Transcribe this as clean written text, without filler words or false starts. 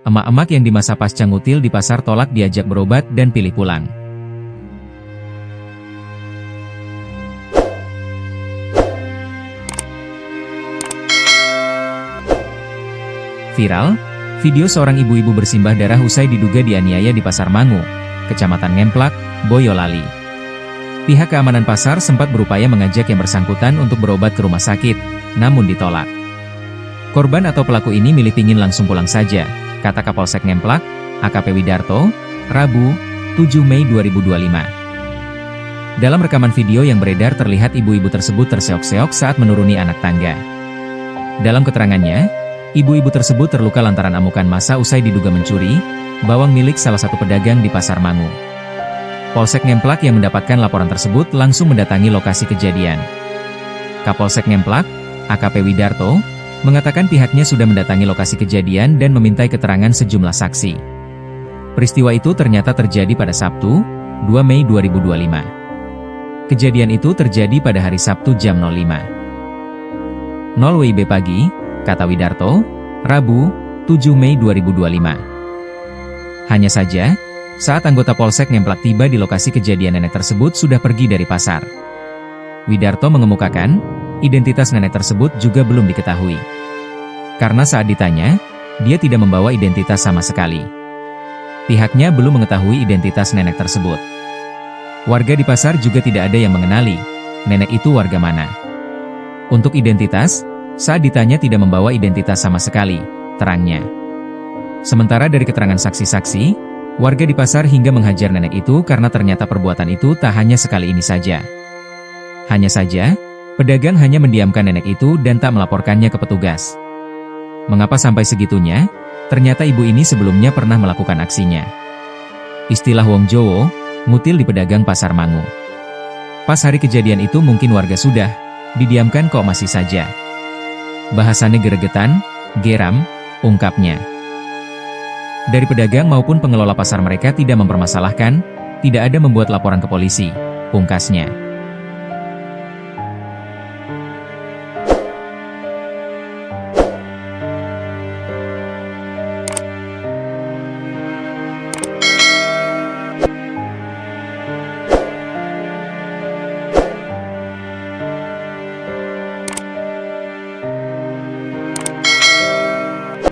Emak-emak yang di masa pasca ngutil di pasar tolak diajak berobat dan pilih pulang. Viral, video seorang ibu-ibu bersimbah darah usai diduga dianiaya di Pasar Mangu, Kecamatan Ngemplak, Boyolali. Pihak keamanan pasar sempat berupaya mengajak yang bersangkutan untuk berobat ke rumah sakit, namun ditolak. Korban atau pelaku ini milih pingin langsung pulang saja, kata Kapolsek Ngemplak, AKP Widarto, Rabu, 7 Mei 2025. Dalam rekaman video yang beredar terlihat ibu-ibu tersebut terseok-seok saat menuruni anak tangga. Dalam keterangannya, ibu-ibu tersebut terluka lantaran amukan massa usai diduga mencuri bawang milik salah satu pedagang di Pasar Mangu. Polsek Ngemplak yang mendapatkan laporan tersebut langsung mendatangi lokasi kejadian. Kapolsek Ngemplak, AKP Widarto, mengatakan pihaknya sudah mendatangi lokasi kejadian dan memintai keterangan sejumlah saksi. Peristiwa itu ternyata terjadi pada Sabtu, 2 Mei 2025. Kejadian itu terjadi pada hari Sabtu jam 05.00 WIB pagi, kata Widarto, Rabu, 7 Mei 2025. Hanya saja, saat anggota Polsek Ngemplak tiba di lokasi kejadian nenek tersebut sudah pergi dari pasar. Widarto mengemukakan, identitas nenek tersebut juga belum diketahui. Karena saat ditanya, dia tidak membawa identitas sama sekali. Pihaknya belum mengetahui identitas nenek tersebut. Warga di pasar juga tidak ada yang mengenali, nenek itu warga mana. Untuk identitas, saat ditanya tidak membawa identitas sama sekali, terangnya. Sementara dari keterangan saksi-saksi, warga di pasar hingga menghajar nenek itu karena ternyata perbuatan itu tak hanya sekali ini saja. Hanya saja, pedagang hanya mendiamkan nenek itu dan tak melaporkannya ke petugas. Mengapa sampai segitunya? Ternyata ibu ini sebelumnya pernah melakukan aksinya. Istilah Wong Jowo, ngutil di pedagang Pasar Mangu. Pas hari kejadian itu mungkin warga sudah didiamkan kok masih saja. Bahasannya geregetan, geram, ungkapnya. Dari pedagang maupun pengelola pasar mereka tidak mempermasalahkan, tidak ada membuat laporan ke polisi, pungkasnya.